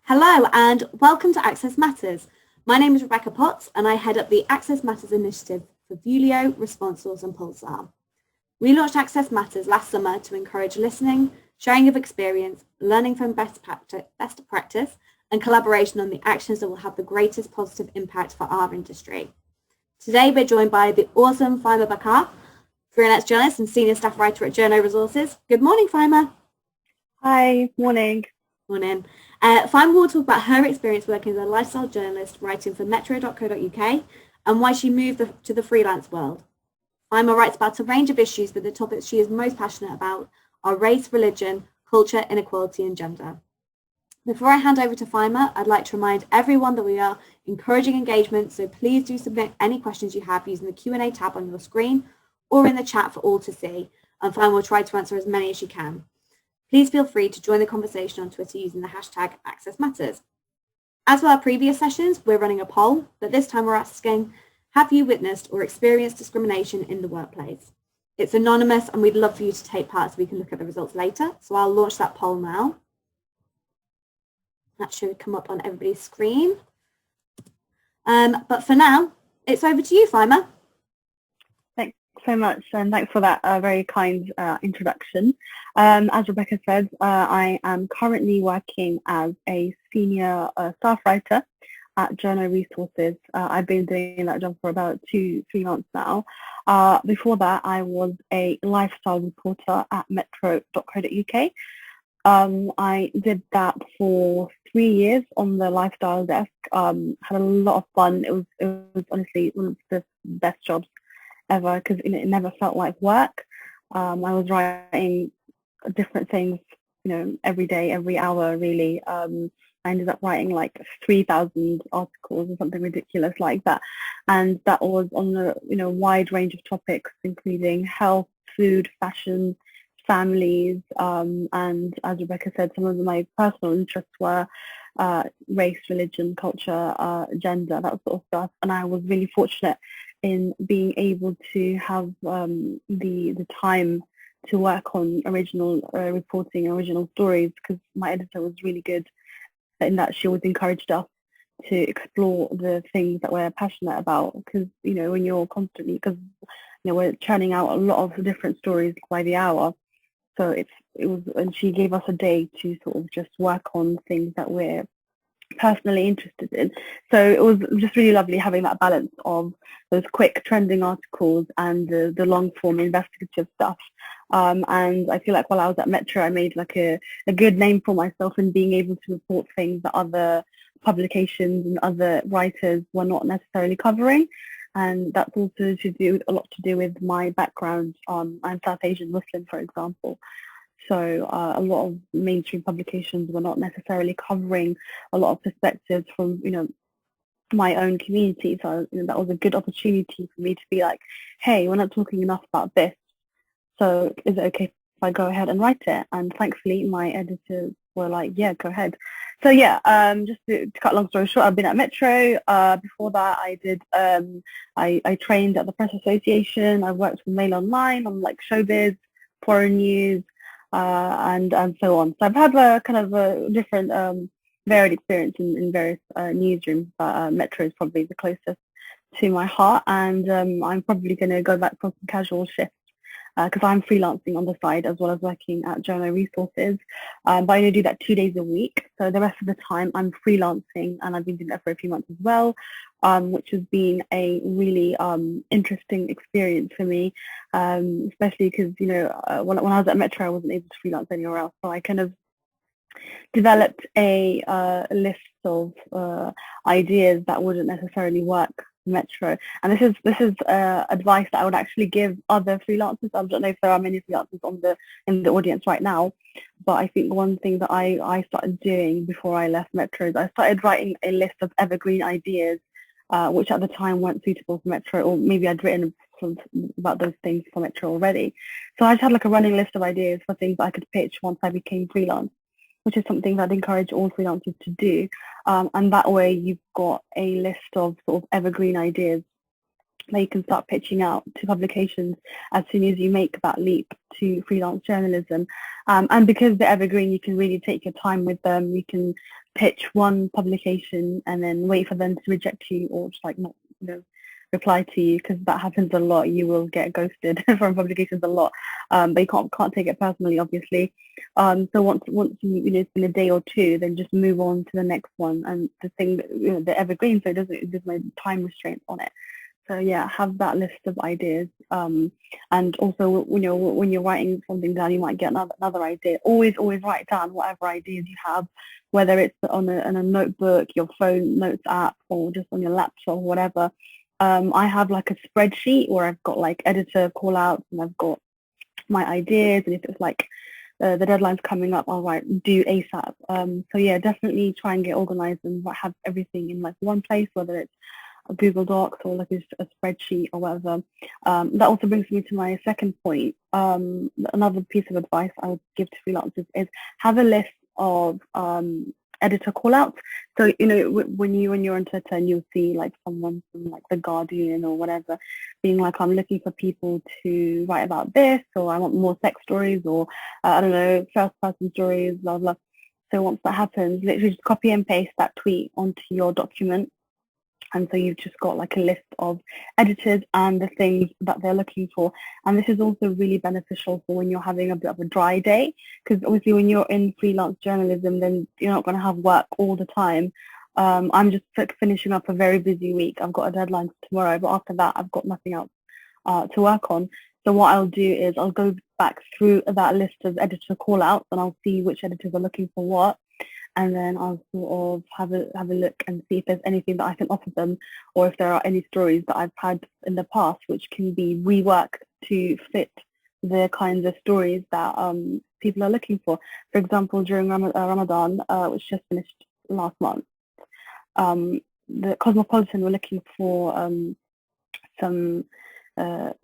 Hello and welcome to Access Matters. My name is Rebecca Potts and I head up the Access Matters initiative for Vuelio, Responsours and Pulsar. We launched Access Matters last summer to encourage listening, sharing of experience, learning from best practice and collaboration on the actions that will have the greatest positive impact for our industry. Today we're joined by the awesome Faima Bakar, freelance journalist and senior staff writer at Journo Resources. Good morning, Faima. Hi, morning. Morning. Faima will talk about her experience working as a lifestyle journalist writing for metro.co.uk and why she moved to the freelance world. Faima writes about a range of issues, but the topics she is most passionate about are race, religion, culture, inequality and gender. Before I hand over to Faima, I'd like to remind everyone that we are encouraging engagement, so please do submit any questions you have using the Q&A tab on your screen or in the chat for all to see, and Faima will try to answer as many as she can. Please feel free to join the conversation on Twitter using the hashtag AccessMatters. As with our previous sessions, we're running a poll, but this time we're asking, have you witnessed or experienced discrimination in the workplace? It's anonymous and we'd love for you to take part so we can look at the results later. So I'll launch that poll now. That should come up on everybody's screen. But for now, it's over to you, Faima. Thanks so much, and thanks for that very kind introduction. As Rebecca said, I am currently working as a senior staff writer at Journo Resources. I've been doing that job for about 2-3 months now. Before that, I was a lifestyle reporter at metro.co.uk. I did that for 3 years on the lifestyle desk. Had a lot of fun. It was honestly one of the best jobs ever because it never felt like work. I was writing different things, every day, every hour, really. I ended up writing like 3,000 articles or something ridiculous like that, and that was on a wide range of topics, including health, food, fashion, families, and as Rebecca said, some of my personal interests were race, religion, culture, gender, that sort of stuff. And I was really fortunate in being able to have the time to work on original reporting, original stories, because my editor was really good in that she always encouraged us to explore the things that we're passionate about, because when you're constantly, because we're churning out a lot of different stories by the hour, so it was, and she gave us a day to sort of just work on things that we're personally interested in. So it was just really lovely having that balance of those quick trending articles and the long form investigative stuff. And I feel like while I was at Metro, I made like a good name for myself in being able to report things that other publications and other writers were not necessarily covering. And that's also a lot to do with my background. I'm South Asian Muslim, for example. So a lot of mainstream publications were not necessarily covering a lot of perspectives from, my own community. So that was a good opportunity for me to be like, hey, we're not talking enough about this. So is it okay if I go ahead and write it? And thankfully, my editors were like, yeah, go ahead. So yeah, just to cut a long story short, I've been at Metro. Before that, I did. I trained at the Press Association. I worked for Mail Online on like showbiz, foreign news, and so on. So I've had a kind of a different varied experience in various newsrooms, but Metro is probably the closest to my heart, and I'm probably going to go back for some casual shifts because I'm freelancing on the side as well as working at Journo Resources, but I only do that 2 days a week. So the rest of the time I'm freelancing, and I've been doing that for a few months as well, which has been a really interesting experience for me, especially because when I was at Metro I wasn't able to freelance anywhere else, so I kind of developed a list of ideas that wouldn't necessarily work for Metro, and this is advice that I would actually give other freelancers. I don't know if there are many freelancers in the audience right now, but I think one thing that I started doing before I left Metro is I started writing a list of evergreen ideas, which at the time weren't suitable for Metro, or maybe I'd written about those things for Metro already. So I just had like a running list of ideas for things that I could pitch once I became freelance, which is something that I'd encourage all freelancers to do. And that way you've got a list of sort of evergreen ideas that you can start pitching out to publications as soon as you make that leap to freelance journalism. And because they're evergreen, you can really take your time with them. You can pitch one publication and then wait for them to reject you or just like not, reply to you, because that happens a lot. You will get ghosted from publications a lot, but you can't take it personally, obviously. So once you it's been a day or two, then just move on to the next one. And the thing, the evergreen, so there's no time restraint on it. So yeah, have that list of ideas. And also, when you're writing something down, you might get another idea. Always write down whatever ideas you have, whether it's on a notebook, your phone notes app, or just on your laptop, or whatever. I have like a spreadsheet where I've got like editor call outs and I've got my ideas, and if it's like the deadline's coming up, I'll do ASAP. So yeah, definitely try and get organized and have everything in like one place, whether it's a Google Docs or like a spreadsheet or whatever. That also brings me to my second point. Another piece of advice I would give to freelancers is have a list of editor call-outs. So when you're on Twitter and you'll see like someone from like The Guardian or whatever being like, I'm looking for people to write about this, or I want more sex stories, or I don't know, first person stories, blah blah. So once that happens, literally just copy and paste that tweet onto your document. And so you've just got like a list of editors and the things that they're looking for. And this is also really beneficial for when you're having a bit of a dry day, because obviously when you're in freelance journalism, then you're not going to have work all the time. I'm just finishing up a very busy week. I've got a deadline tomorrow, but after that, I've got nothing else to work on. So what I'll do is I'll go back through that list of editor call-outs and I'll see which editors are looking for what. And then I'll sort of have a look and see if there's anything that I can offer them, or if there are any stories that I've had in the past which can be reworked to fit the kinds of stories that people are looking for. For example, during Ramadan, which just finished last month, the Cosmopolitan were looking for some.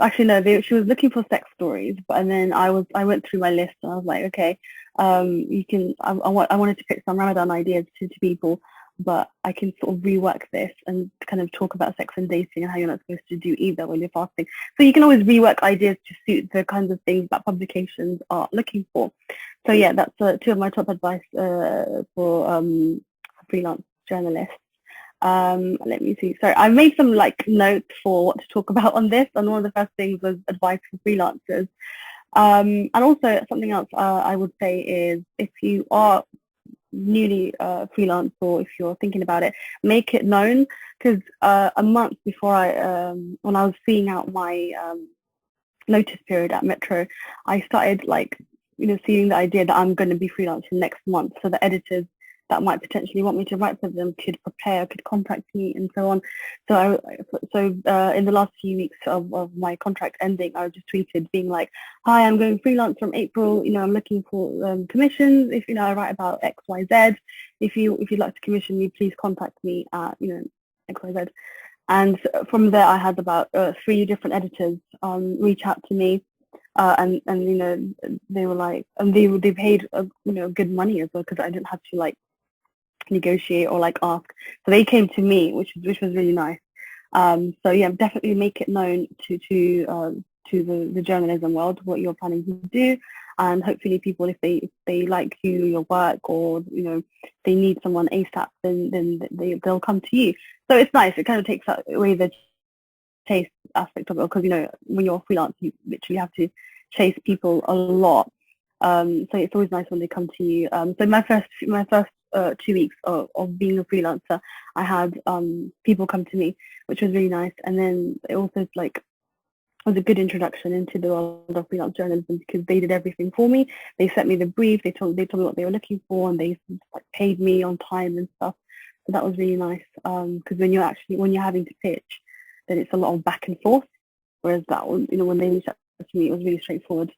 Actually, no, she was looking for sex stories, and then I went through my list and I was like, okay, you can. I wanted to pick some Ramadan ideas to people, but I can sort of rework this and kind of talk about sex and dating and how you're not supposed to do either when you're fasting. So you can always rework ideas to suit the kinds of things that publications are looking for. So yeah, that's two of my top advice for freelance journalists. Let me see. Sorry, I made some like notes for what to talk about on this, and one of the first things was advice for freelancers. And also something else I would say is, if you are newly freelance, or if you're thinking about it, make it known, because a month before when I was seeing out my notice period at Metro, I started like seeing the idea that I'm going to be freelancing next month, so the editors that might potentially want me to write for them could prepare, could contact me, and so on. So in the last few weeks of my contract ending, I just tweeted being like, hi, I'm going freelance from April. I'm looking for commissions. If I write about X, Y, Z, if you'd like to commission me, please contact me at X, Y, Z. And from there, I had about 3 different editors reach out to me. And they were like, and they paid good money as well, because I didn't have to like negotiate or like ask. So they came to me, which was really nice. So yeah, definitely make it known to the journalism world what you're planning to do, and hopefully people, if they like your work, or they need someone ASAP, then they'll come to you. So it's nice. It kind of takes away the chase aspect of it, because when you're freelance, you literally have to chase people a lot. So it's always nice when they come to you. So my first 2 weeks of being a freelancer, I had people come to me, which was really nice. And then it also was a good introduction into the world of freelance journalism, because they did everything for me. They sent me the brief, they told me what they were looking for, and they paid me on time and stuff. So that was really nice, because when you're having to pitch, then it's a lot of back and forth, whereas that one, when they reached out to me, it was really straightforward.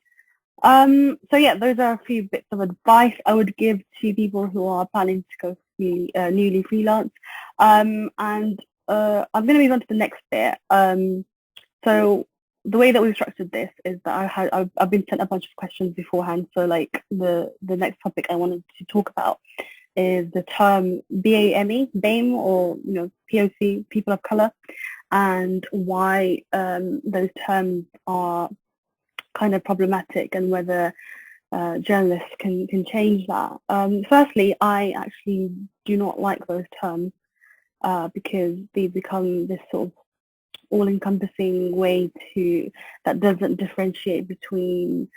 So yeah, those are a few bits of advice I would give to people who are planning to go newly freelance. And I'm going to move on to the next bit. So the way that we've structured this is that I've been sent a bunch of questions beforehand. So like the next topic I wanted to talk about is the term BAME, or POC, people of color, and why those terms are kind of problematic, and whether journalists can change that. Firstly, I actually do not like those terms because they become this sort of all-encompassing way that doesn't differentiate between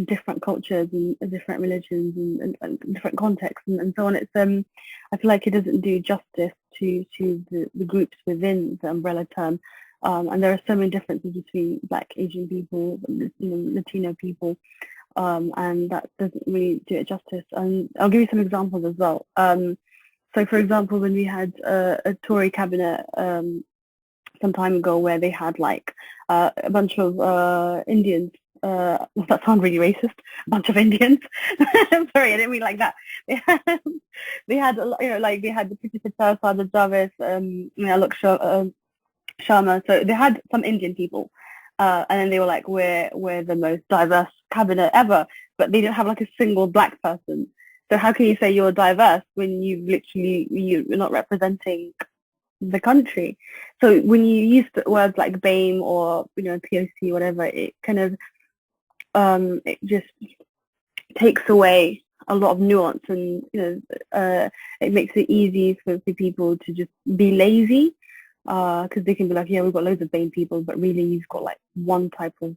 different cultures and different religions and different contexts and so on. It's I feel like it doesn't do justice to the groups within the umbrella term. And there are so many differences between Black, Asian people, Latino people, and that doesn't really do it justice. And I'll give you some examples as well. So, for example, when we had a Tory cabinet some time ago where they had like a bunch of Indians. Does that sound really racist? A bunch of Indians. Sorry, I didn't mean like that. They had a lot, like they had the Priti Patel, Sada Jarvis, Alok Sharma. So they had some Indian people, and then they were like, "We're the most diverse cabinet ever," but they didn't have like a single Black person. So how can you say you're diverse when you're not representing the country? So when you use the words like BAME or POC, whatever, it kind of it just takes away a lot of nuance, and it makes it easy for people to just be lazy because they can be like, yeah, we've got loads of BAME people, but really you've got like one type of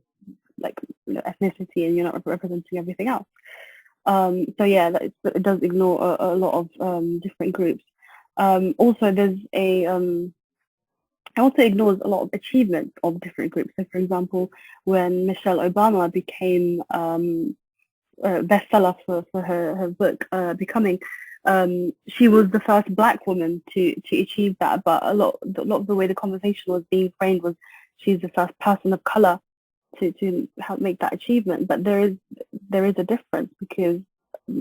like ethnicity and you're not representing everything else. So yeah, it does ignore a lot of different groups. Also, there's it also ignores a lot of achievements of different groups. So, for example, when Michelle Obama became a bestseller for her book, Becoming, she was the first Black woman to achieve that. But a lot of the way the conversation was being framed was she's the first person of color to help make that achievement. But there is a difference, because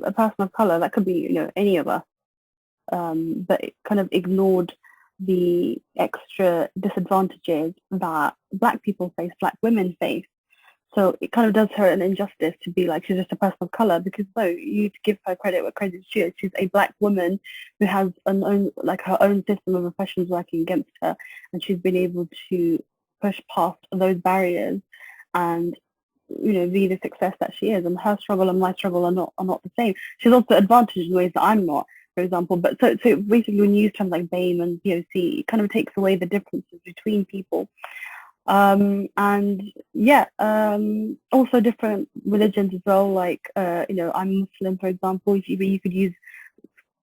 a person of color, that could be any of us, but it kind of ignored the extra disadvantages that Black people face, Black women face. So it kind of does her an injustice to be like she's just a person of color, because no, you need to give her credit where credit's due. She's a Black woman who has her own system of oppressions working against her, and she's been able to push past those barriers and be the success that she is. And her struggle and my struggle are not the same. She's also advantaged in ways that I'm not, for example. But so basically, when you use terms like BAME and POC, it kind of takes away the differences between people. And yeah, also different religions as well. Like I'm Muslim, for example. You could use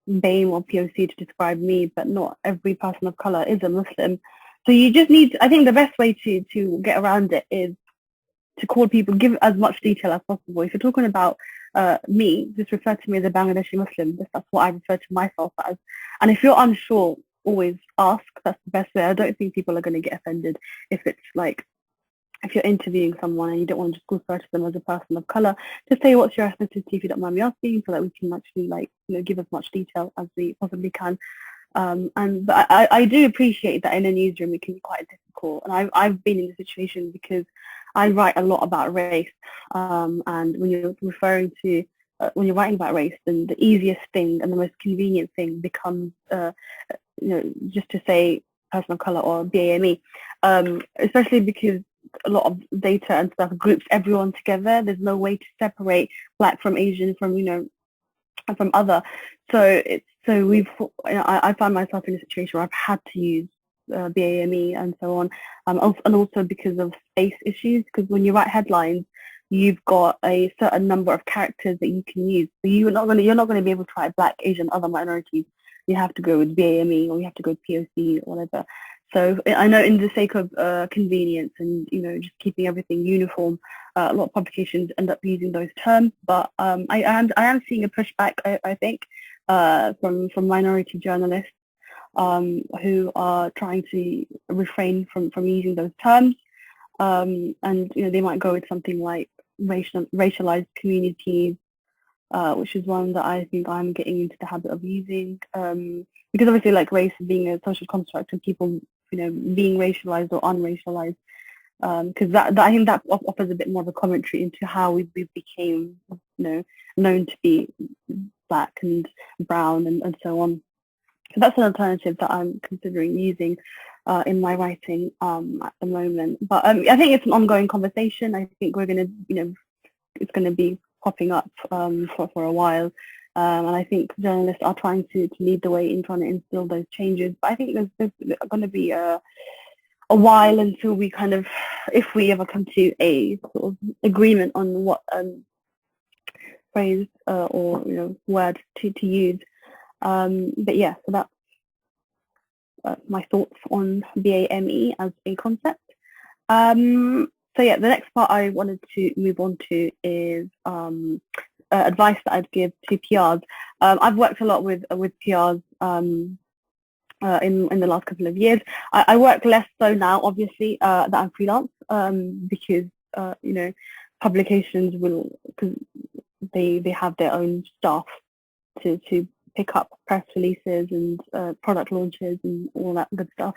BAME or POC to describe me, but not every person of color is a Muslim. So you just need, I think the best way to get around it is to call people, give as much detail as possible. If you're talking about me, just refer to me as a Bangladeshi Muslim. That's what I refer to myself as. And if you're unsure, always ask. That's the best way. I don't think people are going to get offended if it's like, if you're interviewing someone and you don't want to just refer to them as a person of color, just say, what's your ethnicity, if you don't mind me asking, so that we can actually give as much detail as we possibly can. But I do appreciate that in a newsroom it can be quite difficult, and I've been in the situation because I write a lot about race, and when you're referring to when you're writing about race, then the easiest thing and the most convenient thing becomes just to say person of color or BAME, especially because a lot of data and stuff groups everyone together. There's no way to separate Black from Asian from from other. So I find myself in a situation where I've had to use BAME and so on, and also because of space issues, because when you write headlines, you've got a certain number of characters that you can use. So you're not going to be able to write Black, Asian, other minorities. You have to go with BAME, or you have to go with POC or whatever. So I know, in the sake of convenience and just keeping everything uniform, a lot of publications end up using those terms. But I am seeing a pushback, I think, from minority journalists who are trying to refrain from using those terms, and they might go with something like racialized communities, which is one that I think I'm getting into the habit of using, because obviously, like, race being a social construct and people being racialized or unracialized, because that I think that offers a bit more of a commentary into how we became known to be Black and brown and so on. So that's an alternative that I'm considering using in my writing at the moment. But I think it's an ongoing conversation. I think we're going to, it's going to be popping up for a while. And I think journalists are trying to lead the way in trying to instill those changes. But I think there's going to be a while until we kind of, if we ever come to a sort of agreement on what phrase or word to use. But yeah, so that's my thoughts on BAME as a concept. So yeah, the next part I wanted to move on to is advice that I'd give to PRs. I've worked a lot with PRs in the last couple of years. I work less so now, obviously, that I'm freelance, because publications will, because they have their own staff to pick up press releases and product launches and all that good stuff.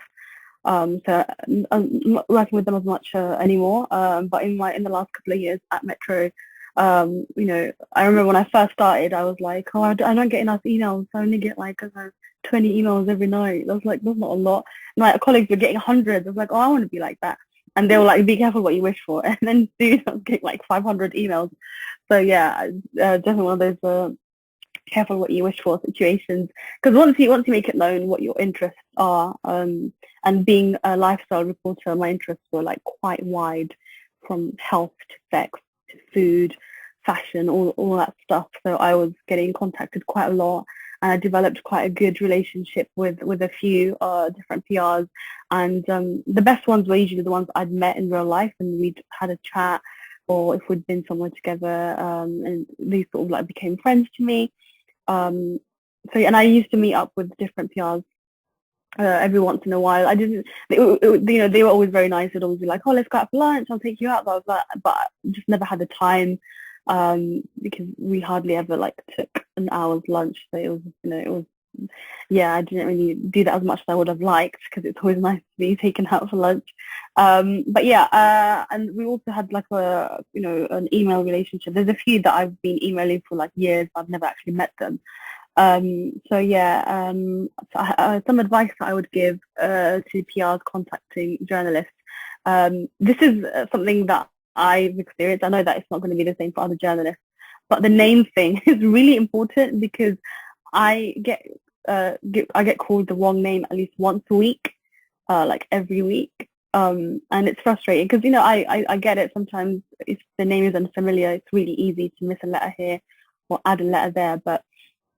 So I'm not working with them as much anymore. But in the last couple of years at Metro, I remember when I first started, I was like, oh, I don't get enough emails. I only get like 20 emails every night. I was like, that's not a lot. And my colleagues were getting hundreds. I was like, oh, I want to be like that. And they were like, be careful what you wish for. And then soon I was getting like 500 emails. So yeah, definitely one of those careful what you wish for situations. Because once you make it known what your interests are, and being a lifestyle reporter, my interests were like quite wide, from health to sex to food, fashion, all that stuff. So I was getting contacted quite a lot, and I developed quite a good relationship with a few different PRs. And the best ones were usually the ones I'd met in real life, and we'd had a chat, or if we'd been somewhere together, and they sort of like became friends to me. And I used to meet up with different PRs every once in a while. They were always very nice. They'd always be like, oh, let's go out for lunch, I'll take you out. But I just never had the time, because we hardly ever like took an hour's lunch. So it was I didn't really do that as much as I would have liked, because it's always nice to be taken out for lunch. But yeah, and we also had like an email relationship. There's a few that I've been emailing for like years. I've never actually met them. So yeah, some advice that I would give to PRs contacting journalists. This is something that I've experienced. I know that it's not going to be the same for other journalists, but the name thing is really important, because I get called the wrong name at least once a week, like every week, and it's frustrating because I get it. Sometimes if the name is unfamiliar, it's really easy to miss a letter here or add a letter there. But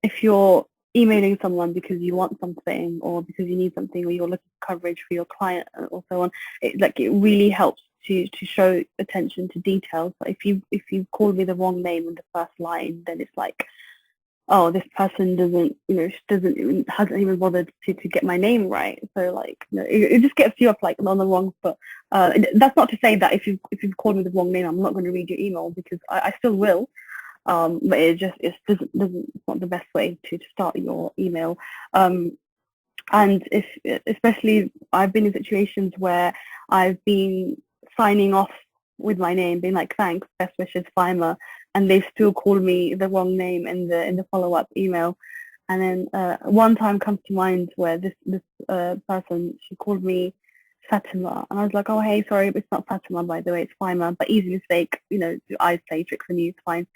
if you're emailing someone because you want something, or because you need something, or you're looking for coverage for your client or so on, it really helps to show attention to details. But if you call me the wrong name in the first line, then it's like, oh, this person hasn't even bothered to get my name right. So like, it just gets you up like on the wrong foot. That's not to say that if you've called me the wrong name, I'm not going to read your email, because I still will. But it's not the best way to start your email. And especially I've been in situations where I've been signing off with my name, being like, thanks, best wishes, Faima, and they still call me the wrong name in the follow-up email. And then one time comes to mind where this person, she called me Fatima, and I was like, oh, hey, sorry, but it's not Fatima, by the way, it's Faima, but easy mistake, I play tricks on you, it's fine.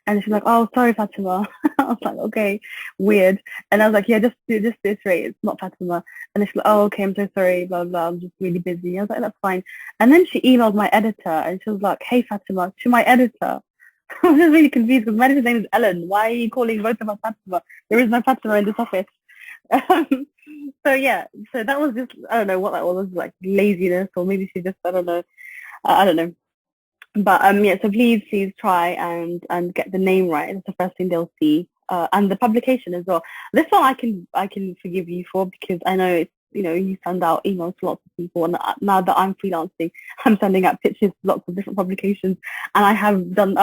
And she's like, oh, sorry, Fatima. I was like, okay, weird. And I was like, yeah, just this rate, it's not Fatima. And she's like, oh, okay, I'm so sorry, blah, blah, I'm just really busy. I was like, that's fine. And then she emailed my editor, and she was like, hey, Fatima, to my editor. I was just really confused, because my editor's name is Ellen. Why are you calling both of us Fatima? There is no Fatima in this office. So yeah, so that was just, I don't know what that was, like laziness, or maybe she just, I don't know. But yeah, so please try and get the name right. That's the first thing they'll see, and the publication as well. This one I can forgive you for, because I know it's, you send out emails to lots of people, and now that I'm freelancing, I'm sending out pitches to lots of different publications, and I have been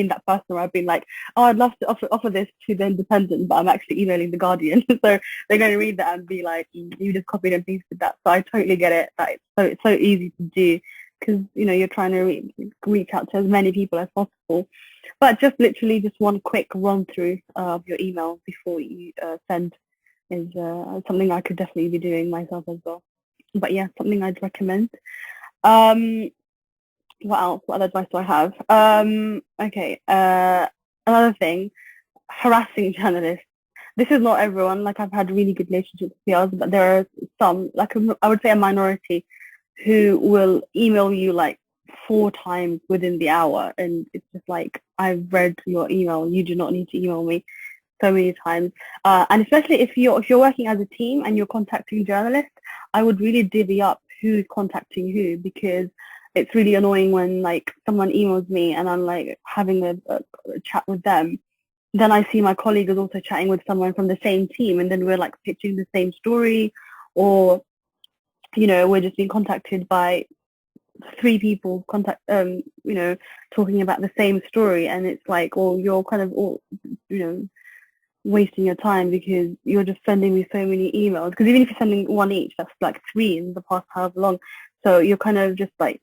that person where I've been like, oh, I'd love to offer this to the Independent, but I'm actually emailing the Guardian. So they're going to read that and be like, you just copied and pasted that. So I totally get it, that it's so easy to do, because you're trying to reach out to as many people as possible. But just one quick run through of your email before you send is something I could definitely be doing myself as well. But yeah, something I'd recommend. What else? What other advice do I have? Okay. Another thing, harassing journalists. This is not everyone. Like, I've had really good relationships with PRs, but there are some, like I would say a minority, who will email you like 4 times within the hour, and it's just like, I've read your email. You do not need to email me so many times. And especially if you're working as a team and you're contacting journalists, I would really divvy up who's contacting who, because it's really annoying when like someone emails me and I'm like having a chat with them. Then I see my colleague is also chatting with someone from the same team, and then we're like pitching the same story, or we're just being contacted by 3 people talking about the same story, and it's like, well, you're kind of all wasting your time because you're just sending me so many emails. Because even if you're sending one each, that's like 3 in the past however long. So you're kind of just like,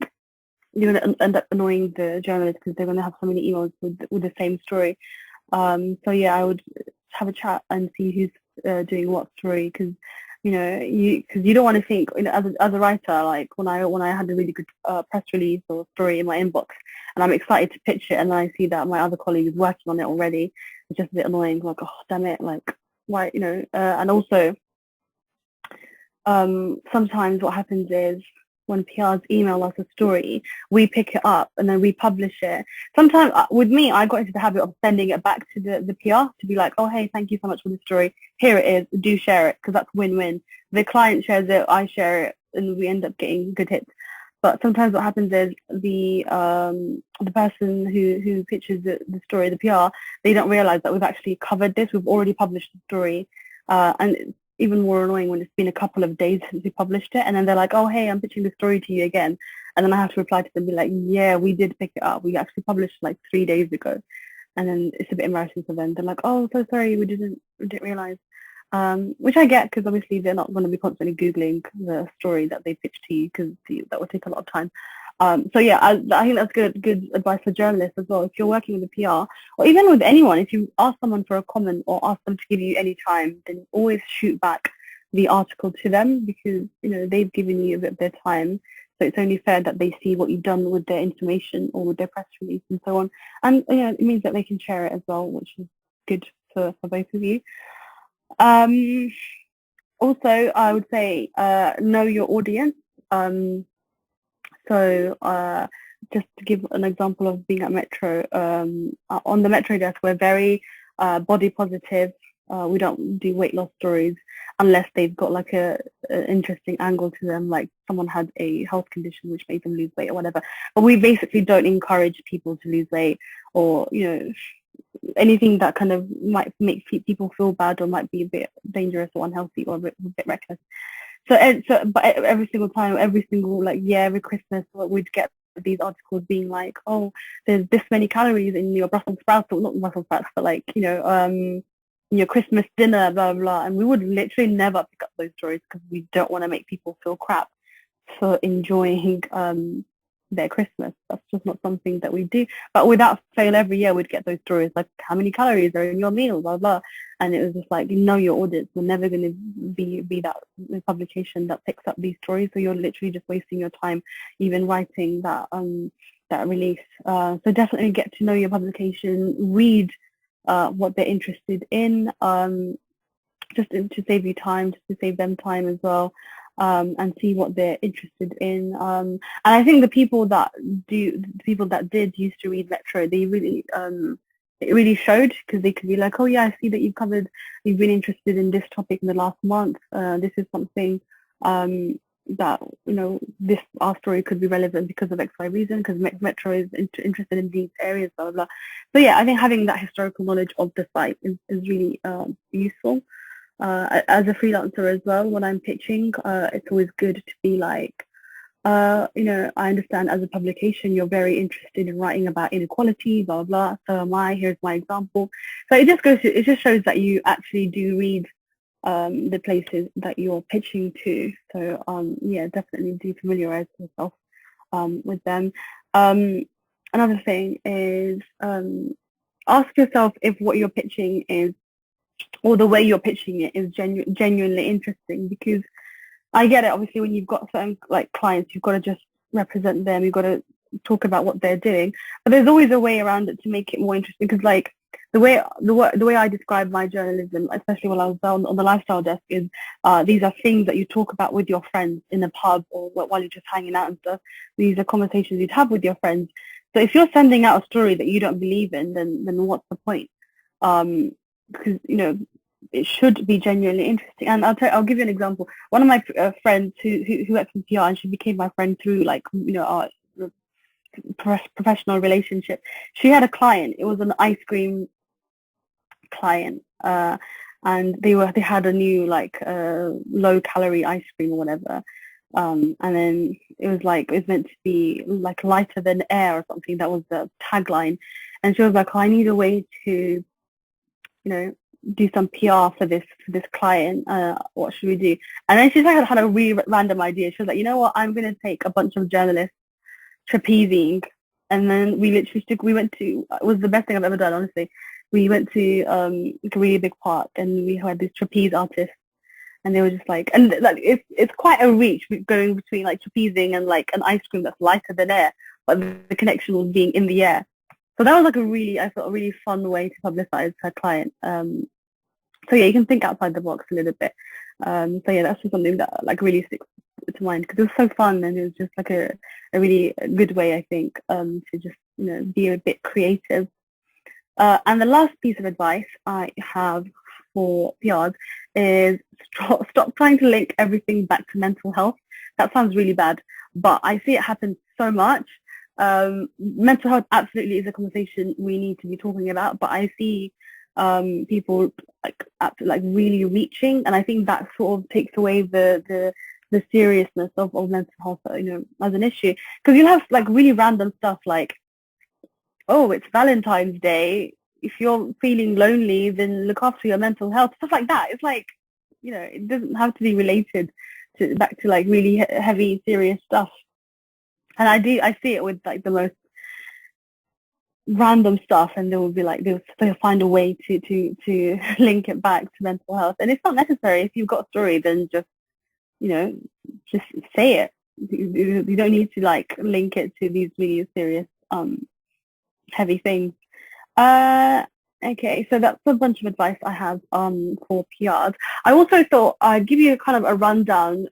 you're going to end up annoying the journalists because they're going to have so many emails with the same story. So yeah, I would have a chat and see who's doing what story, because you don't want to think, as a writer, like when I had a really good press release or story in my inbox and I'm excited to pitch it, and then I see that my other colleague is working on it already, it's just a bit annoying. Like, oh damn it, like why, and also sometimes what happens is when PRs email us a story, we pick it up and then we publish it. Sometimes with me, I got into the habit of sending it back to the PR to be like, oh, hey, thank you so much for the story. Here it is. Do share it, because that's win-win. The client shares it, I share it, and we end up getting good hits. But sometimes what happens is the person who pitches the story, the PR, they don't realize that we've actually covered this. We've already published the story, and it's even more annoying when it's been a couple of days since we published it, and then they're like, oh, hey, I'm pitching the story to you again. And then I have to reply to them and be like, yeah, we did pick it up. We actually published like 3 days ago. And then it's a bit embarrassing for them. They're like, oh, so sorry, we didn't realize. Which I get, because obviously they're not going to be constantly Googling the story that they pitched to you, because that would take a lot of time. So yeah, I think that's good advice for journalists as well. If you're working with a PR, or even with anyone, if you ask someone for a comment or ask them to give you any time, then always shoot back the article to them, because they've given you a bit of their time. So it's only fair that they see what you've done with their information or with their press release and so on. And it means that they can share it as well, which is good for both of you. Also, I would say know your audience. So just to give an example of being at Metro, on the Metro desk, we're very body positive. We don't do weight loss stories unless they've got like an interesting angle to them, like someone had a health condition which made them lose weight or whatever. But we basically don't encourage people to lose weight, or anything that kind of might make people feel bad or might be a bit dangerous or unhealthy or a bit reckless. But every single time, every single year, every Christmas, we'd get these articles being like, oh, there's this many calories in your Brussels sprouts, or not Brussels sprouts, but your Christmas dinner, blah, blah, blah. And we would literally never pick up those stories because we don't want to make people feel crap for enjoying their Christmas. That's just not something that we do. But without fail, every year we'd get those stories like, how many calories are in your meal, blah, blah. And it was just like, know your audience. We're never going to be that publication that picks up these stories. So you're literally just wasting your time even writing that release. So definitely get to know your publication, read what they're interested in, just to save you time, just to save them time as well. And see what they're interested in. And I think the people that did used to read Metro, they really it really showed, because they could be like, oh yeah, I see that you've been interested in this topic in the last month. This is something that our story could be relevant because of X, Y reason, because Metro is interested in these areas, blah, blah, blah. So yeah, I think having that historical knowledge of the site is really useful. As a freelancer as well, when I'm pitching, it's always good to be like, I understand as a publication you're very interested in writing about inequality, blah, blah, so am I, here's my example. So it just shows that you actually do read the places that you're pitching to. So yeah, definitely do familiarize yourself with them. Another thing is ask yourself if what you're pitching is, or the way you're pitching it is genuinely interesting, because I get it, obviously when you've got certain clients, you've got to just represent them, you've got to talk about what they're doing. But there's always a way around it to make it more interesting, because like the way I describe my journalism, especially while I was on the lifestyle desk, is these are things that you talk about with your friends in a pub or while you're just hanging out and stuff. These are conversations you'd have with your friends. So if you're sending out a story that you don't believe in, then what's the point? Because it should be genuinely interesting. And I'll give you an example. One of my friends who works in PR, and she became my friend through like our professional relationship. She had a client. It was an ice cream client, and they had a new like low calorie ice cream or whatever, and then it was meant to be like lighter than air or something. That was the tagline, and she was like, I need a way to do some PR for this client. What should we do? And then she had a really random idea. She was like, you know what, I'm going to take a bunch of journalists trapezing. And then we went to, it was the best thing I've ever done, honestly. We went to like a really big park, and we had these trapeze artists, and they were just like, and like it's quite a reach going between like trapezing and like an ice cream that's lighter than air, but the connection was being in the air. So that was like I thought a really fun way to publicize her client. So yeah, you can think outside the box a little bit. So yeah, that's just something that like really sticks to mind, because it was so fun, and it was just like a really good way, I think, to just be a bit creative. And the last piece of advice I have for PRs is stop trying to link everything back to mental health. That sounds really bad, but I see it happen so much. Mental health absolutely is a conversation we need to be talking about, but I see people like really reaching, and I think that sort of takes away the seriousness of mental health, as an issue, because you'll have like really random stuff like, oh, it's Valentine's Day, if you're feeling lonely, then look after your mental health, stuff like that. It's like, it doesn't have to be related back to like really heavy, serious stuff. And I see it with like the most random stuff, and they will be like, they'll find a way to link it back to mental health. And it's not necessary. If you've got a story, then just say it. You don't need to like link it to these really serious heavy things. Okay, so that's a bunch of advice I have for PRs. I also thought I'd give you kind of a rundown.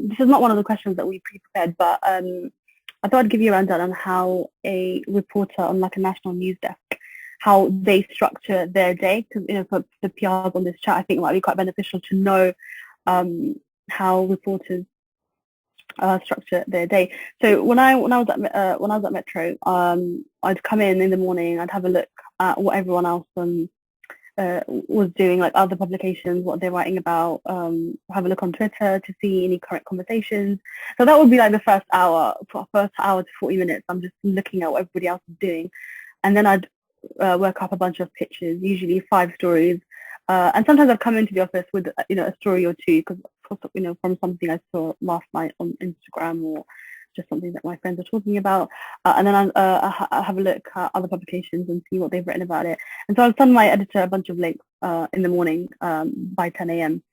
This is not one of the questions that we pre-prepared, but I thought I'd give you a rundown on how a reporter on like a national news desk, how they structure their day. Because for the PRs on this chat, I think it might be quite beneficial to know how reporters structure their day. So when I was at Metro, I'd come in the morning, I'd have a look at what everyone else was doing, like other publications, what they're writing about, have a look on Twitter to see any current conversations. So that would be like the first hour to 40 minutes. I'm just looking at what everybody else is doing. And then I'd work up a bunch of pitches, usually 5 stories. And sometimes I've come into the office with a story or two, because from something I saw last night on Instagram, or just something that my friends are talking about, and then I have a look at other publications and see what they've written about it. And so I'll send my editor a bunch of links in the morning by 10 a.m.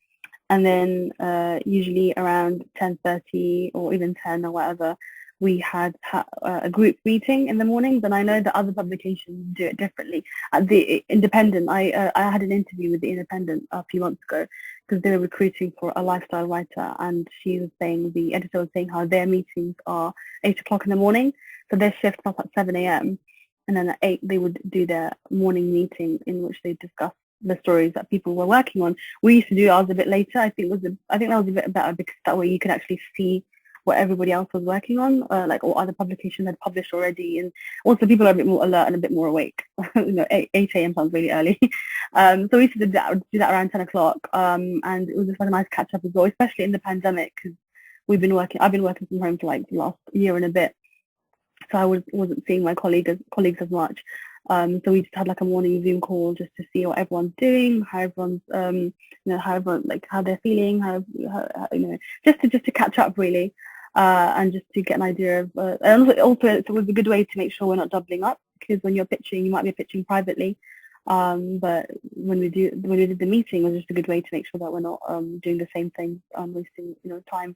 And then usually around 10:30 or even 10 or whatever, we had a group meeting in the mornings, and I know that other publications do it differently. At the Independent, I had an interview with the Independent a few months ago, because they were recruiting for a lifestyle writer, and the editor was saying how their meetings are 8 o'clock in the morning, so their shift starts at 7 a.m. and then at 8 they would do their morning meeting in which they discuss the stories that people were working on. We used to do ours a bit later. I think that was a bit better, because that way you can actually see what everybody else was working on, like what other publications had published already, and also people are a bit more alert and a bit more awake. 8 a.m. sounds really early. So we used to do that around 10 o'clock, and it was just like a nice catch up as well, especially in the pandemic, because I've been working from home for like the last year and a bit, so I wasn't seeing my colleagues as much. So we just had like a morning Zoom call just to see what everyone's doing, how everyone's how they're feeling, how just to catch up really, and just to get an idea of. And also it was a good way to make sure we're not doubling up, because when you're pitching, you might be pitching privately, but when we did the meeting, it was just a good way to make sure that we're not doing the same thing, wasting time.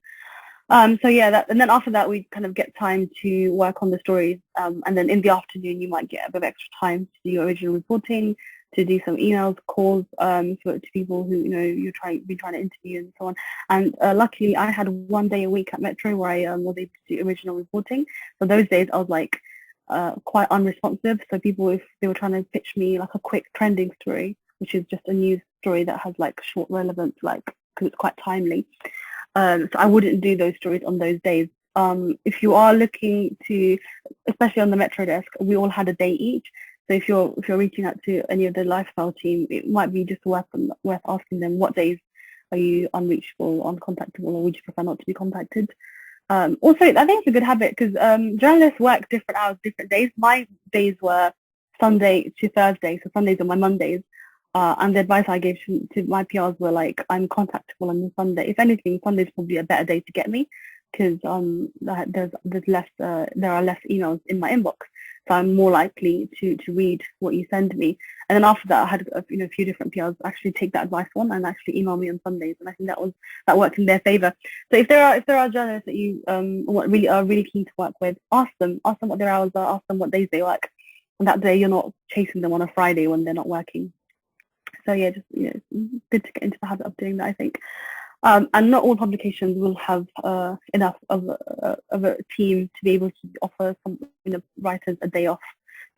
So yeah, and then after that, we kind of get time to work on the stories. And then in the afternoon, you might get a bit of extra time to do original reporting, to do some emails, calls to people who you're trying to interview and so on. And luckily, I had 1 day a week at Metro where I was able to do original reporting. So those days, I was like quite unresponsive. So people, if they were trying to pitch me like a quick trending story, which is just a news story that has like short relevance, like because it's quite timely. So I wouldn't do those stories on those days. If you are looking to, especially on the Metro desk, we all had a day each. So if you're reaching out to any of the lifestyle team, it might be just worth asking them what days are you unreachable, uncontactable, or would you prefer not to be contacted. Also, I think it's a good habit because journalists work different hours, different days. My days were Sunday to Thursday, so Sundays are my Mondays. And the advice I gave to my PRs were like, I'm contactable on Sunday. If anything, Sunday's probably a better day to get me because there's less there are less emails in my inbox, so I'm more likely to read what you send me. And then after that, I had a few different PRs actually take that advice on and actually email me on Sundays, and I think that worked in their favor. So if there are journalists that you are really keen to work with, ask them what their hours are, ask them what days they work, and that day you're not chasing them on a Friday when they're not working. So yeah, just it's good to get into the habit of doing that, I think. And not all publications will have enough of a team to be able to offer some writers a day off,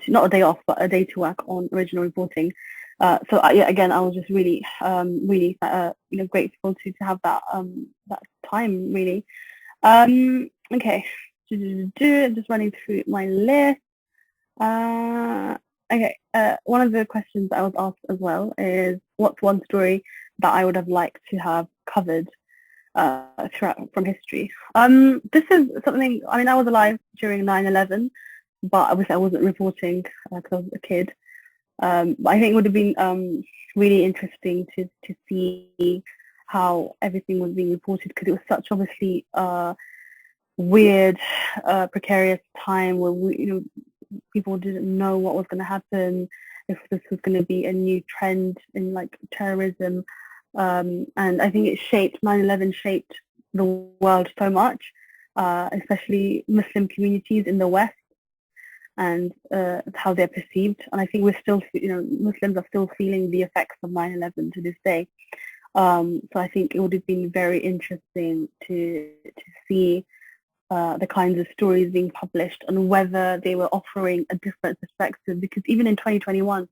not a day off, but a day to work on original reporting. So yeah, again, I was just really grateful to have that time really. Okay, just running through my list. Okay, one of the questions I was asked as well is, what's one story that I would have liked to have covered throughout from history? This is something, I mean, I was alive during 9/11, but obviously I wasn't reporting because I was a kid. But I think it would have been really interesting to see how everything was being reported, because it was such obviously weird, precarious time where people didn't know what was going to happen, if this was going to be a new trend in like terrorism, and I think 9/11 shaped the world so much, especially Muslim communities in the West, and how they're perceived. And I think we're still, Muslims are still feeling the effects of 9/11 to this day. So I think it would have been very interesting to see the kinds of stories being published and whether they were offering a different perspective, because even in 2021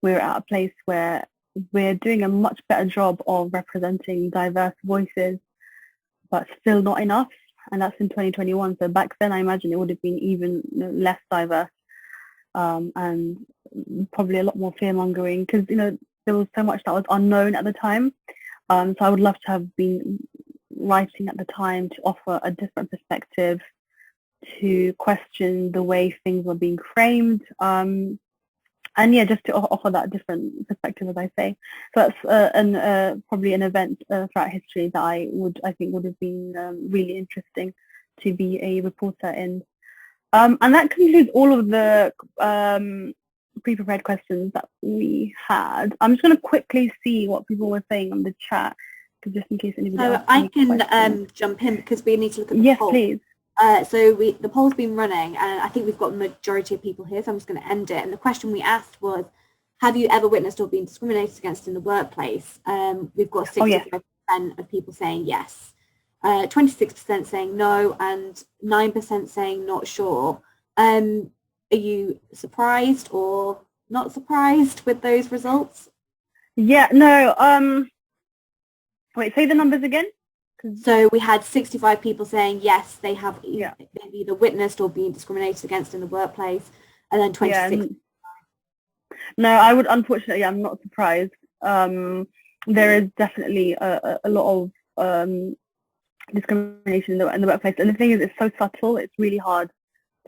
we're at a place where we're doing a much better job of representing diverse voices, but still not enough, and that's in 2021. So back then I imagine it would have been even less diverse, and probably a lot more fear-mongering, because there was so much that was unknown at the time. So I would love to have been writing at the time to offer a different perspective, to question the way things were being framed, and yeah, just to offer that different perspective, as I say. So that's probably an event throughout history that I think would have been really interesting to be a reporter in. And that concludes all of the pre-prepared questions that we had. I'm just going to quickly see what people were saying on the chat, just in case anybody else. I can jump in because we need to look at the poll. Yes, please. So the poll's been running, and I think we've got the majority of people here, so I'm just going to end it. And the question we asked was, have you ever witnessed or been discriminated against in the workplace? We've got 65% of people saying yes, 26% saying no, and 9% saying not sure. Are you surprised or not surprised with those results? Yeah, no. Wait, say the numbers again. So we had 65 people saying yes, they've either witnessed or been discriminated against in the workplace, and then 26. No, I would, unfortunately, I'm not surprised. There is definitely a lot of discrimination in the workplace, and the thing is, it's so subtle. It's really hard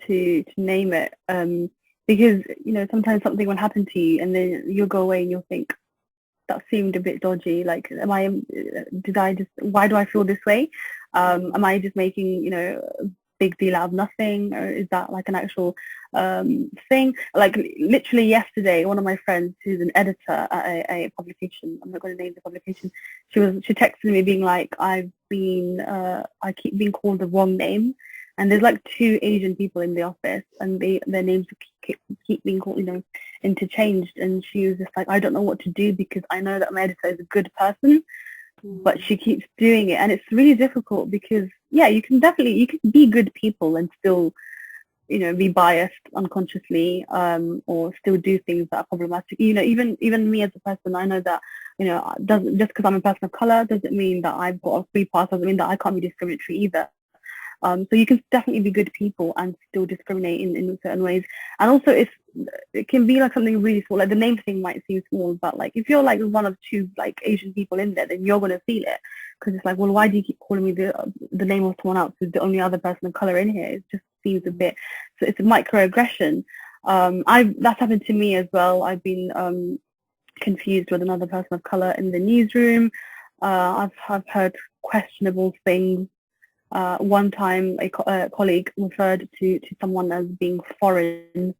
to name it, because sometimes something will happen to you, and then you'll go away and you'll think, that seemed a bit dodgy. Like, why do I feel this way? Am I just making, big deal out of nothing, or is that like an actual thing? Like literally yesterday, one of my friends who's an editor at a publication, I'm not going to name the publication, she texted me being like, I keep being called the wrong name, and there's like 2 Asian people in the office, and their names keep being called, interchanged, and she was just like, I don't know what to do because I know that my editor is a good person, but she keeps doing it, and it's really difficult because you can be good people and still be biased unconsciously, or still do things that are problematic. Even me as a person, I know that doesn't, just because I'm a person of color doesn't mean that I've got a free pass, doesn't mean that I can't be discriminatory either. So you can definitely be good people and still discriminate in certain ways. And also it can be like something really small, like the name thing might seem small, but like if you're like one of 2 like Asian people in there, then you're going to feel it, because it's like, well, why do you keep calling me the name of someone else who's the only other person of color in here? It just seems a bit, so it's a microaggression. That's happened to me as well. I've been confused with another person of color in the newsroom. I've heard questionable things. One time a colleague referred to someone as being foreign,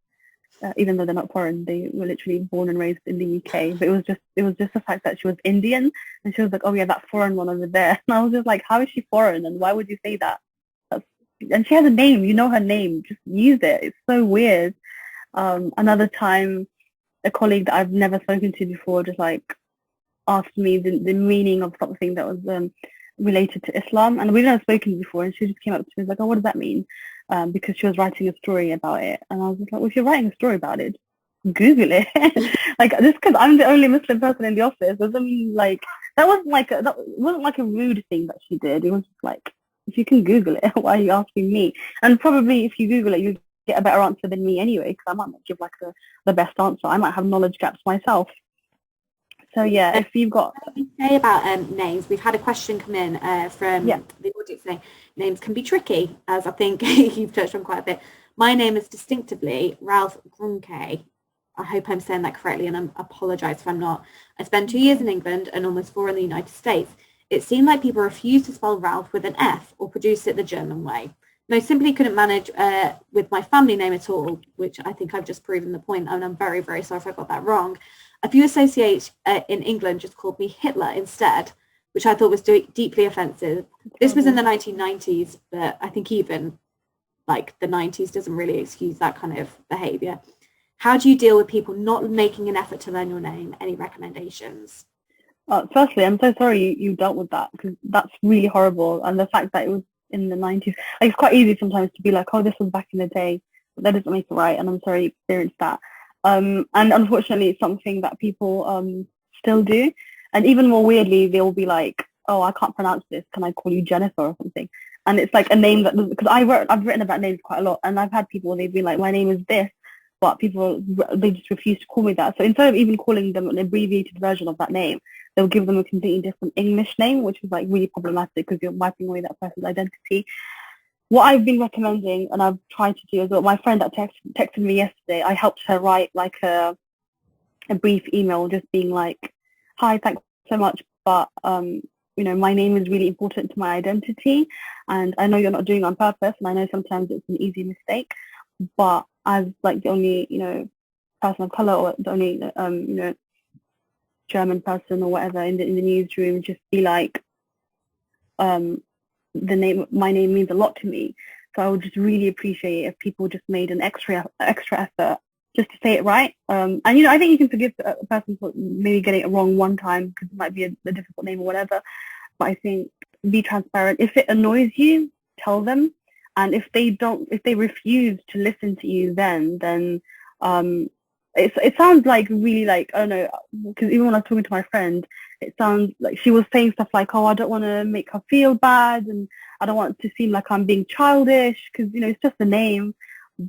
even though they're not foreign. They were literally born and raised in the UK, but it was just the fact that she was Indian, and she was like, oh yeah, that foreign one over there. And I was just like, how is she foreign, and why would you say that? And she has a name, her name, just use it. It's so weird. Another time, a colleague that I've never spoken to before just like asked me the meaning of something that was related to Islam, and we've never spoken before, and she just came up to me and was like, oh, what does that mean? Because she was writing a story about it, and I was just like, well, if you're writing a story about it, Google it. Like, just because I'm the only Muslim person in the office doesn't mean like that wasn't like a rude thing that she did. It was just like, if you can Google it, why are you asking me? And probably if you Google it, you get a better answer than me anyway, because I might not give like the best answer. I might have knowledge gaps myself. So yeah, if you've got... Say about names, we've had a question come in from the audience saying names can be tricky, as I think you've touched on quite a bit. My name is distinctively Ralph Grunke. I hope I'm saying that correctly, and I apologise if I'm not. I spent 2 years in England and almost 4 in the United States. It seemed like people refused to spell Ralph with an F or produce it the German way. No, simply couldn't manage with my family name at all, which I think I've just proven the point, and I'm very, very sorry if I got that wrong. A few associates in England just called me Hitler instead, which I thought was deeply offensive. This was in the 1990s, but I think even like the 90s doesn't really excuse that kind of behaviour. How do you deal with people not making an effort to learn your name? Any recommendations? Firstly, I'm so sorry you dealt with that, because that's really horrible. And the fact that it was in the 90s, like, it's quite easy sometimes to be like, oh, this was back in the day, but that doesn't make it right, and I'm sorry you experienced that. And unfortunately, it's something that people still do. And even more weirdly, they'll be like, oh, I can't pronounce this, can I call you Jennifer or something? And it's like a name that, because I've written about names quite a lot, and I've had people, they've been like, my name is this, but they just refuse to call me that. So instead of even calling them an abbreviated version of that name, they'll give them a completely different English name, which is like really problematic because you're wiping away that person's identity. What I've been recommending, and I've tried to do as well, my friend that texted me yesterday, I helped her write like a brief email just being like, hi, thanks so much, but my name is really important to my identity, and I know you're not doing it on purpose, and I know sometimes it's an easy mistake, but as like the only, person of color, or the only, German person or whatever in the newsroom, just be like, my name means a lot to me. So I would just really appreciate if people just made an extra effort just to say it right. And I think you can forgive a person for maybe getting it wrong one time because it might be a difficult name or whatever. But I think be transparent. If it annoys you, tell them. And if they refuse to listen to you, then it sounds like really like, I don't know, because even when I was talking to my friend, it sounds like she was saying stuff like, oh, I don't want to make her feel bad, and I don't want to seem like I'm being childish, because it's just a name.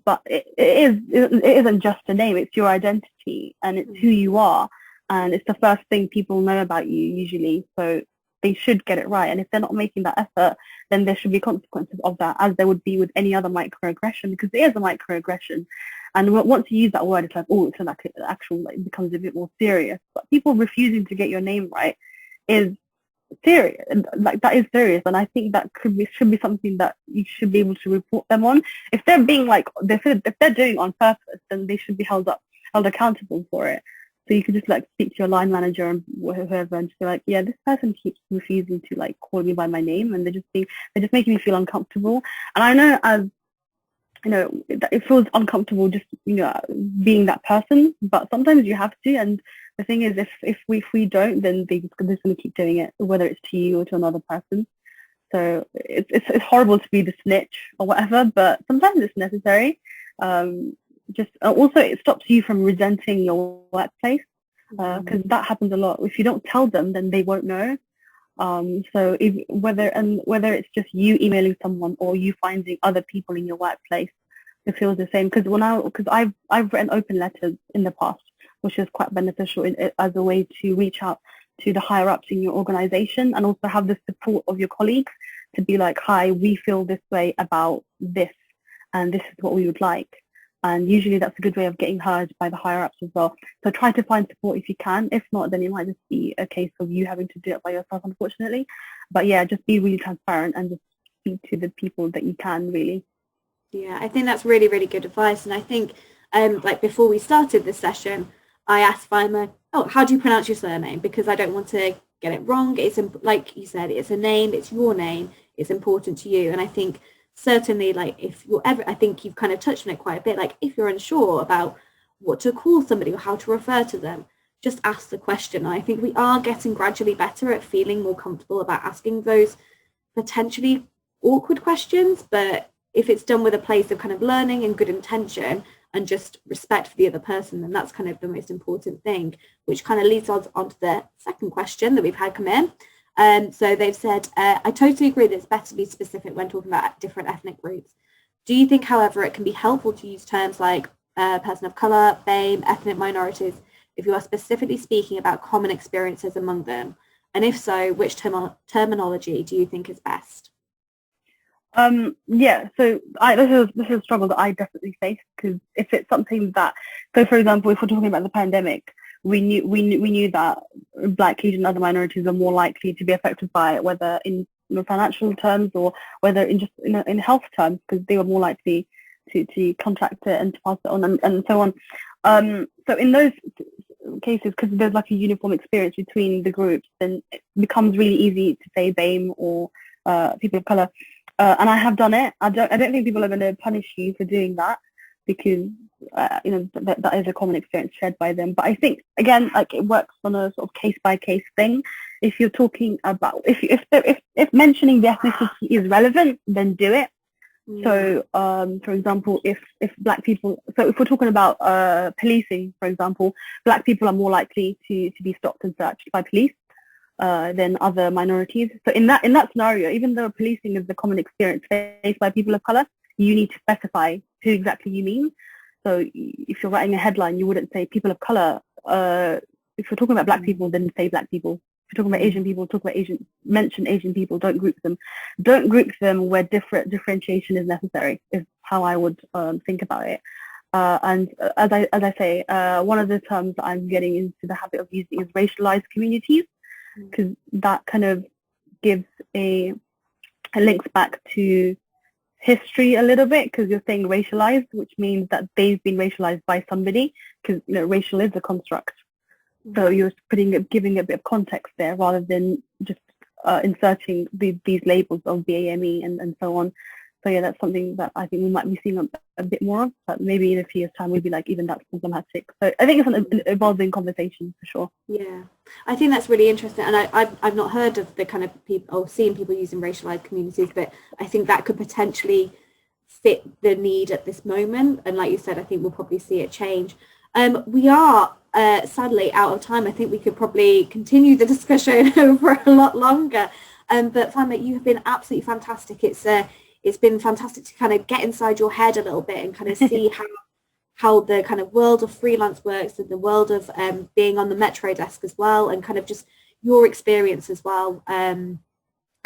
But it isn't just a name, it's your identity, and it's who you are, and it's the first thing people know about you usually, so they should get it right. And if they're not making that effort, then there should be consequences of that, as there would be with any other microaggression, because it is a microaggression. And once you use that word, it's like, oh, so that actual becomes a bit more serious. But people refusing to get your name right is serious, like that is serious, and I think that should be something that you should be able to report them on. If they're being like, if they're doing it on purpose, then they should be held accountable for it. So you could just like speak to your line manager and whoever and just be like, yeah, this person keeps refusing to like call me by my name, and they're just making me feel uncomfortable. And I know, as you know, it feels uncomfortable just, you know, being that person, but sometimes you have to. And the thing is, if we don't, then they're just going to keep doing it, whether it's to you or to another person. So it's horrible to be the snitch or whatever, but sometimes it's necessary. Just also, it stops you from resenting your workplace, because that happens a lot. If you don't tell them, then they won't know. So whether it's just you emailing someone or you finding other people in your workplace, it feels the same. Because I've written open letters in the past, which is quite beneficial as a way to reach out to the higher ups in your organization, and also have the support of your colleagues to be like, hi, we feel this way about this, and this is what we would like. And usually that's a good way of getting heard by the higher ups as well. So try to find support if you can. If not, then it might just be a case of you having to do it by yourself, unfortunately. But yeah, just be really transparent and just speak to the people that you can, really. Yeah, I think that's really, really good advice. And I think, like before we started this session, I asked Faima, oh, how do you pronounce your surname? Because I don't want to get it wrong. It's like you said, it's a name, it's your name, it's important to you. And I think certainly, like, if you're ever, I think you've kind of touched on it quite a bit, like if you're unsure about what to call somebody or how to refer to them, just ask the question. I think we are getting gradually better at feeling more comfortable about asking those potentially awkward questions, but if it's done with a place of kind of learning and good intention and just respect for the other person, then that's kind of the most important thing, which kind of leads us on to the second question that we've had come in. So they've said, I totally agree that it's better to be specific when talking about different ethnic groups. Do you think, however, it can be helpful to use terms like person of colour, BAME, ethnic minorities, if you are specifically speaking about common experiences among them? And if so, which terminology do you think is best? Yeah, so this is a struggle that I definitely face, because if it's something that, so for example, if we're talking about the pandemic, we knew that Black, Asian, and other minorities are more likely to be affected by it, whether in financial terms or whether in just in health terms, because they were more likely to contract it and to pass it on and so on. So in those cases, because there's like a uniform experience between the groups, then it becomes really easy to say BAME or people of colour. And I have done it. I don't think people are going to punish you for doing that, because that is a common experience shared by them. But I think, again, like, it works on a sort of case by case thing. If you're talking about if mentioning the ethnicity is relevant, then do it. So, for example, if Black people, so if we're talking about policing, for example, Black people are more likely to be stopped and searched by police than other minorities. So in that scenario, even though policing is the common experience faced by people of colour, you need to specify who exactly you mean. So if you're writing a headline, you wouldn't say people of colour. If you're talking about Black people, then say Black people. If you're talking about Asian people, talk about Asian. Mention Asian people. Don't group them. Don't group them where differentiation is necessary. Is how I would think about it. And as I say, one of the terms that I'm getting into the habit of using is racialized communities, because that kind of gives a links back to history a little bit, because you're saying racialized, which means that they've been racialized by somebody, because racial is a construct. So you're giving a bit of context there, rather than just inserting these labels of BAME and so on. So yeah, that's something that I think we might be seeing a bit more of, but maybe in a few years' time we'd be like, even that's problematic. So I think it's an evolving conversation for sure. Yeah, I think that's really interesting, and I've not heard of the kind of people or seen people using racialized communities, but I think that could potentially fit the need at this moment. And like you said, I think we'll probably see it change. We are sadly out of time. I think we could probably continue the discussion for a lot longer. But Faima, you have been absolutely fantastic. It's been fantastic to kind of get inside your head a little bit and kind of see how the kind of world of freelance works, and the world of being on the Metro desk as well, and kind of just your experience as well, and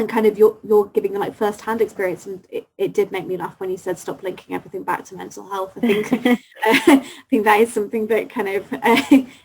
kind of you're giving like first-hand experience. And it did make me laugh when you said stop linking everything back to mental health. I think I think that is something that kind of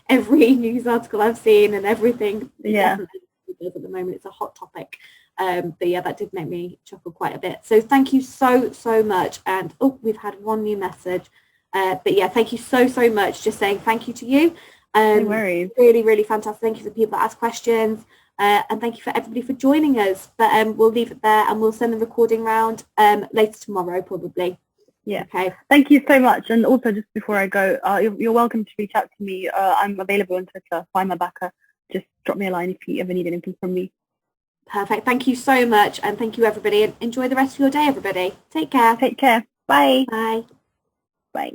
every news article I've seen and everything definitely does at the moment. It's a hot topic. But yeah, that did make me chuckle quite a bit. So thank you so much. And oh, we've had one new message. But yeah, thank you so much. Just saying thank you to you. No worries. Really fantastic. Thank you for the people that ask questions. And thank you for everybody for joining us. But we'll leave it there and we'll send the recording round later tomorrow probably. Yeah. Okay. Thank you so much. And also, just before I go, you're welcome to reach out to me. I'm available on Twitter, Faima Bakar. Just drop me a line if you ever need anything from me. Perfect. Thank you so much. And thank you, everybody. And enjoy the rest of your day, everybody. Take care. Take care. Bye. Bye.